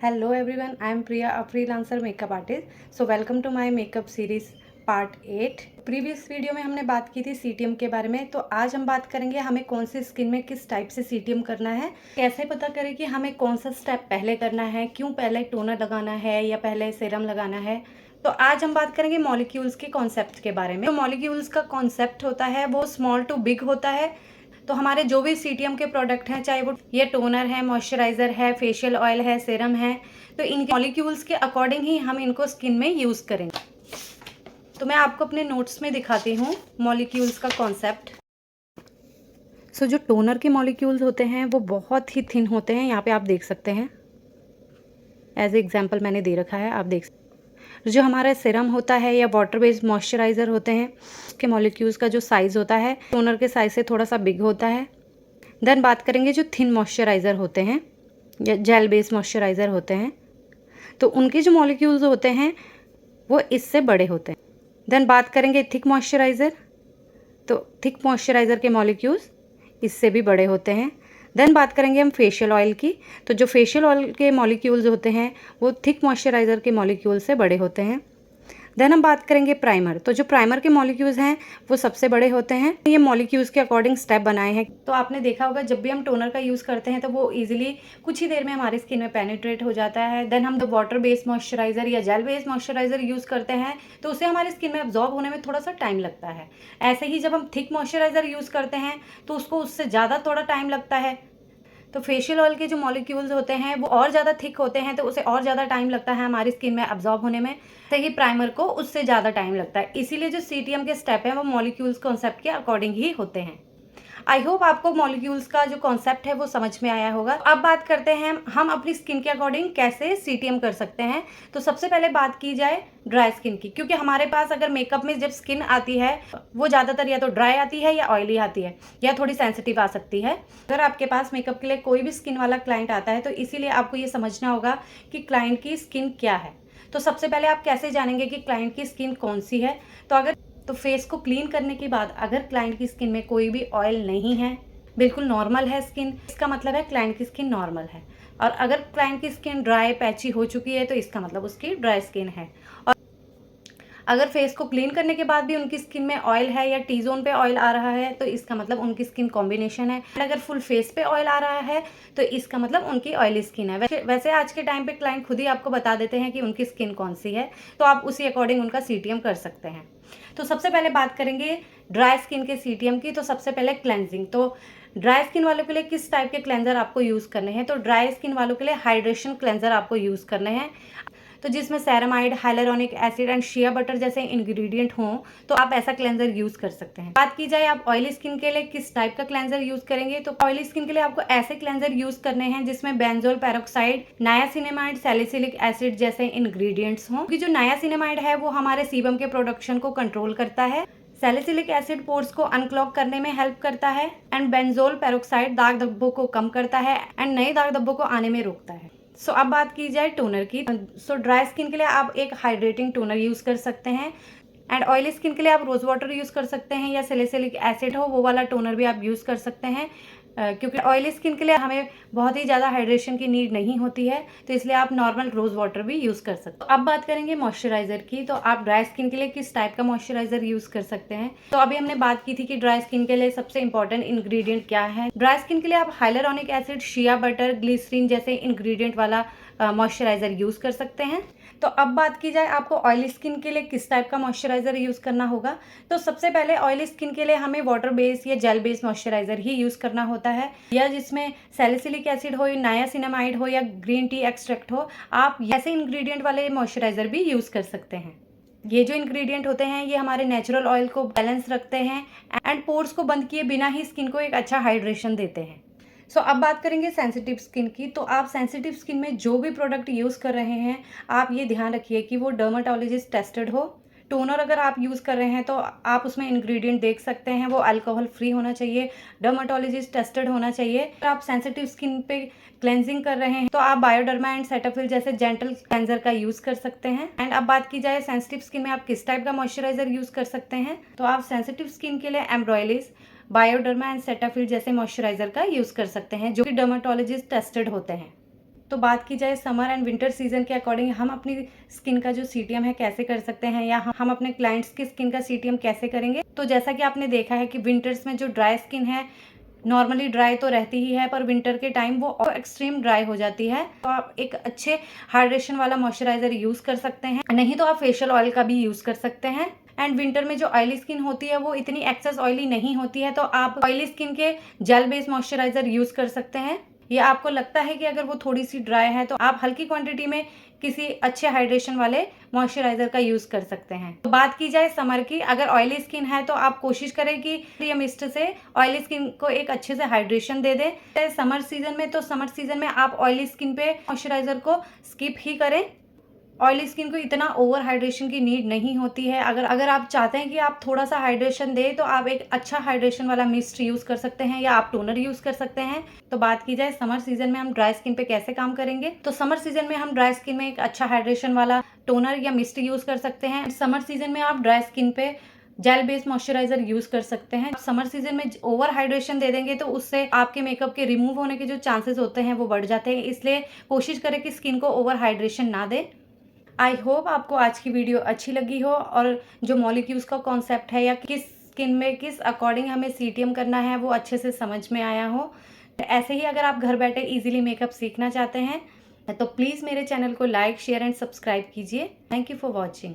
Hello everyone, I am Priya, a freelancer makeup artist. So welcome to my makeup series part 8। Previous video में हमने बात की थी CTM के बारे में, तो आज हम बात करेंगे हमें कौन सी स्किन में किस टाइप से सीटीएम करना है, कैसे पता करें कि हमें कौन सा स्टेप पहले करना है, क्यों पहले टोनर लगाना है या पहले सीरम लगाना है। तो आज हम बात करेंगे मॉलिक्यूल्स के कॉन्सेप्ट के बारे में। तो मॉलिक्यूल्स का कॉन्सेप्ट होता है वो स्मॉल टू बिग होता है। तो हमारे जो भी सीटीएम के प्रोडक्ट हैं, चाहे वो ये टोनर है, मॉइस्चराइज़र है, फेशियल ऑयल है, सीरम है, तो इन मॉलिक्यूल्स के अकॉर्डिंग ही हम इनको स्किन में यूज़ करेंगे। तो मैं आपको अपने नोट्स में दिखाती हूँ मॉलिक्यूल्स का कॉन्सेप्ट। सो जो टोनर के मॉलिक्यूल्स होते हैं वो बहुत ही थिन होते हैं, यहाँ पे आप देख सकते हैं, एज एग्जाम्पल मैंने दे रखा है, आप देख सकते हैं। जो हमारा सीरम होता है या वाटर बेस्ड मॉइस्चराइज़र होते हैं, उसके मॉलिक्यूल्स का जो साइज़ होता है टोनर के साइज़ से थोड़ा सा बिग होता है। देन बात करेंगे जो थिन मॉइस्चराइज़र होते हैं या जेल बेस्ड मॉइस्चराइज़र होते हैं, तो उनके जो मॉलिक्यूल्स होते हैं वो इससे बड़े होते हैं। देन बात करेंगे थिक मॉइस्चराइज़र, तो थिक मॉइस्चराइज़र के मॉलिक्यूल्स इससे भी बड़े होते हैं। देन बात करेंगे हम फेशियल ऑयल की, तो जो फेशियल ऑयल के मॉलिक्यूल्स होते हैं वो थिक मॉइस्चराइज़र के मॉलिक्यूल से बड़े होते हैं। देन हम बात करेंगे प्राइमर, तो जो प्राइमर के मॉलिक्यूल्स हैं वो सबसे बड़े होते हैं। ये मॉलिक्यूल्स के अकॉर्डिंग स्टेप बनाए हैं। तो आपने देखा होगा जब भी हम टोनर का यूज़ करते हैं तो वो इजीली कुछ ही देर में हमारी स्किन में पेनिट्रेट हो जाता है। देन हम वाटर बेस्ड मॉइस्चराइज़र या जेल बेस्ड मॉइस्चराइज़र यूज़ करते हैं तो उसे हमारी स्किन में अब्जॉर्ब होने में थोड़ा सा टाइम लगता है। ऐसे ही जब हम थिक मॉइस्चराइज़र यूज़ करते हैं तो उसको उससे ज़्यादा थोड़ा टाइम लगता है। तो फेशियल ऑयल के जो मॉलिक्यूल्स होते हैं वो और ज़्यादा थिक होते हैं, तो उसे और ज़्यादा टाइम लगता है हमारी स्किन में अब्जॉर्ब होने में। सही प्राइमर को उससे ज़्यादा टाइम लगता है, इसीलिए जो सीटीएम के स्टेप हैं वो मॉलिक्यूल्स कॉन्सेप्ट के अकॉर्डिंग ही होते हैं। आई होप आपको मॉलिक्यूल्स का जो कॉन्सेप्ट है वो समझ में आया होगा। अब बात करते हैं हम अपनी स्किन के अकॉर्डिंग कैसे सीटीएम कर सकते हैं। तो सबसे पहले बात की जाए ड्राई स्किन की, क्योंकि हमारे पास अगर मेकअप में जब स्किन आती है वो ज़्यादातर या तो ड्राई आती है या ऑयली आती है या थोड़ी सेंसिटिव आ सकती है। अगर आपके पास मेकअप के लिए कोई भी स्किन वाला क्लाइंट आता है तो इसीलिए आपको ये समझना होगा कि क्लाइंट की स्किन क्या है। तो सबसे पहले आप कैसे जानेंगे कि क्लाइंट की स्किन कौन सी है। तो फेस को क्लीन करने के बाद अगर क्लाइंट की स्किन में कोई भी ऑयल नहीं है, बिल्कुल नॉर्मल है स्किन, इसका मतलब है क्लाइंट की स्किन नॉर्मल है। और अगर क्लाइंट की स्किन ड्राई पैची हो चुकी है तो इसका मतलब उसकी ड्राई स्किन है। और अगर फेस को क्लीन करने के बाद भी उनकी स्किन में ऑयल है या टी जोन पे ऑयल आ रहा है तो इसका मतलब उनकी स्किन कॉम्बिनेशन है। अगर फुल फेस पे ऑयल आ रहा है तो इसका मतलब उनकी ऑयली स्किन है। वैसे आज के टाइम पे क्लाइंट खुद ही आपको बता देते हैं कि उनकी स्किन कौन सी है, तो आप उसी अकॉर्डिंग उनका सीटीएम कर सकते हैं। तो सबसे पहले बात करेंगे ड्राई स्किन के सीटीएम की। तो सबसे पहले क्लेंजिंग। तो ड्राई स्किन वालों के लिए किस टाइप के क्लेंजर आपको यूज़ करने हैं, तो ड्राई स्किन वालों के लिए हाइड्रेशन क्लेंजर आपको यूज़ करने हैं, तो जिसमें ceramide, hyaluronic acid and shea butter जैसे इंग्रेडिएंट हों, तो आप ऐसा क्लेंजर यूज़ कर सकते हैं। बात की जाए आप ऑयली स्किन के लिए किस टाइप का क्लेंजर यूज़ करेंगे, तो ऑयली स्किन के लिए आपको ऐसे क्लेंजर यूज़ करने हैं जिसमें benzoyl peroxide, niacinamide, salicylic acid जैसे इंग्रेडिएंट्स हों, क्योंकि जो नायासिनामाइड है वो हमारे सीबम के प्रोडक्शन को कंट्रोल करता है। सैलिसिलिक एसिड पोर्स को अनक्लॉग करने में हेल्प करता है एंड बेंजोल पेरोक्साइड दाग धब्बों को कम करता है एंड नए दाग धब्बों को आने में रोकता है। सो अब बात की जाए टोनर की। सो ड्राई स्किन के लिए आप एक हाइड्रेटिंग टोनर यूज़ कर सकते हैं एंड ऑयली स्किन के लिए आप रोज वाटर यूज़ कर सकते हैं या सैलिसिलिक एसिड हो वो वाला टोनर भी आप यूज़ कर सकते हैं, क्योंकि ऑयली स्किन के लिए हमें बहुत ही ज़्यादा हाइड्रेशन की नीड नहीं होती है, तो इसलिए आप नॉर्मल रोज वाटर भी यूज़ कर सकते हैं। अब बात करेंगे मॉइस्चराइज़र की। तो आप ड्राई स्किन के लिए किस टाइप का मॉइस्चराइज़र यूज़ कर सकते हैं। तो अभी हमने बात की थी कि ड्राई स्किन के लिए सबसे इंपॉर्टेंट इंग्रेडिएंट क्या है। ड्राई स्किन के लिए आप hyaluronic acid, shea butter, glycerin जैसे इंग्रेडिएंट वाला मॉइस्चराइज़र यूज़ कर सकते हैं। तो अब बात की जाए आपको ऑयली स्किन के लिए किस टाइप का मॉइस्चराइज़र यूज़ करना होगा। तो सबसे पहले ऑयली स्किन के लिए हमें वाटर बेस या जेल बेस मॉइस्चराइज़र ही यूज़ करना होता है, या जिसमें सैलिसिलिक एसिड हो, नायासिनामाइड हो या ग्रीन टी एक्सट्रैक्ट हो, आप ऐसे इंग्रेडिएंट वाले मॉइस्चराइज़र भी यूज़ कर सकते हैं। ये जो इंग्रेडिएंट होते हैं ये हमारे नेचुरल ऑयल को बैलेंस रखते हैं एंड पोर्स को बंद किए बिना ही स्किन को एक अच्छा हाइड्रेशन देते हैं। सो अब बात करेंगे सेंसिटिव स्किन की। तो आप सेंसिटिव स्किन में जो भी प्रोडक्ट यूज़ कर रहे हैं आप ये ध्यान रखिए कि वो डर्माटोलॉजिस्ट टेस्टेड हो। टोनर अगर आप यूज़ कर रहे हैं तो आप उसमें इंग्रेडिएंट देख सकते हैं, वो अल्कोहल फ्री होना चाहिए, डर्माटोलॉजिस्ट टेस्टेड होना चाहिए। अगर आप सेंसिटिव स्किन पे क्लेंजिंग कर रहे हैं तो आप बायोडर्मा एंड सेटाफिल जैसे जेंटल क्लेंजर का यूज़ कर सकते हैं। एंड अब बात की जाए सेंसिटिव स्किन में आप किस टाइप का मॉइस्चराइजर यूज़ कर सकते हैं, तो आप सेंसिटिव स्किन के लिए एम्ब्रॉयलिस, बायोडर्मा एंड सेटाफिल जैसे मॉइस्चराइजर का यूज़ कर सकते हैं जो कि डर्माटोलॉजिस्ट टेस्टेड होते हैं। तो बात की जाए समर एंड विंटर सीजन के अकॉर्डिंग हम अपनी स्किन का जो सीटीएम है कैसे कर सकते हैं, या हम अपने क्लाइंट्स की स्किन का सीटीएम कैसे करेंगे। तो जैसा कि आपने देखा है कि विंटर्स में जो ड्राई स्किन है, नॉर्मली ड्राई तो रहती ही है, पर विंटर के टाइम वो एक्सट्रीम ड्राई हो जाती है। तो आप एक अच्छे हाइड्रेशन वाला मॉइस्चराइजर यूज कर सकते हैं, नहीं तो आप फेशियल ऑयल का भी यूज कर सकते हैं। एंड विंटर में जो ऑयली स्किन होती है वो इतनी एक्सेस ऑयली नहीं होती है, तो आप ऑयली स्किन के जेल बेस्ड मॉइस्चराइजर यूज कर सकते हैं। या आपको लगता है कि अगर वो थोड़ी सी ड्राई है तो आप हल्की क्वांटिटी में किसी अच्छे हाइड्रेशन वाले मॉइस्चराइजर का यूज कर सकते हैं। तो बात की जाए समर की, अगर ऑयली स्किन है तो आप कोशिश करें कि ये मिस्ट से ऑयली स्किन को एक अच्छे से हाइड्रेशन दे दें। समर सीजन में, तो समर सीजन में आप ऑयली स्किन पे मॉइस्चराइजर को स्किप ही करें। ऑयली स्किन को इतना ओवर हाइड्रेशन की नीड नहीं होती है। अगर आप चाहते हैं कि आप थोड़ा सा हाइड्रेशन दें तो आप एक अच्छा हाइड्रेशन वाला मिस्ट यूज कर सकते हैं, या आप टोनर यूज कर सकते हैं। तो बात की जाए समर सीजन में हम ड्राई स्किन पे कैसे काम करेंगे, तो समर सीजन में हम ड्राई स्किन में एक अच्छा हाइड्रेशन वाला टोनर या मिस्ट यूज कर सकते हैं। समर सीजन में आप ड्राई स्किन पे जेल बेस्ड मॉइस्चराइजर यूज कर सकते हैं। समर सीजन में ओवर हाइड्रेशन दे देंगे तो उससे आपके मेकअप के रिमूव होने के जो चांसेस होते हैं वो बढ़ जाते हैं, इसलिए कोशिश करें कि स्किन को ओवर हाइड्रेशन ना दे। आई होप आपको आज की वीडियो अच्छी लगी हो, और जो मॉलिक्यूल्स का कॉन्सेप्ट है या किस स्किन में किस अकॉर्डिंग हमें सीटीएम करना है वो अच्छे से समझ में आया हो। ऐसे ही अगर आप घर बैठे इजीली मेकअप सीखना चाहते हैं तो प्लीज़ मेरे चैनल को लाइक, शेयर एंड सब्सक्राइब कीजिए। Thank you for watching.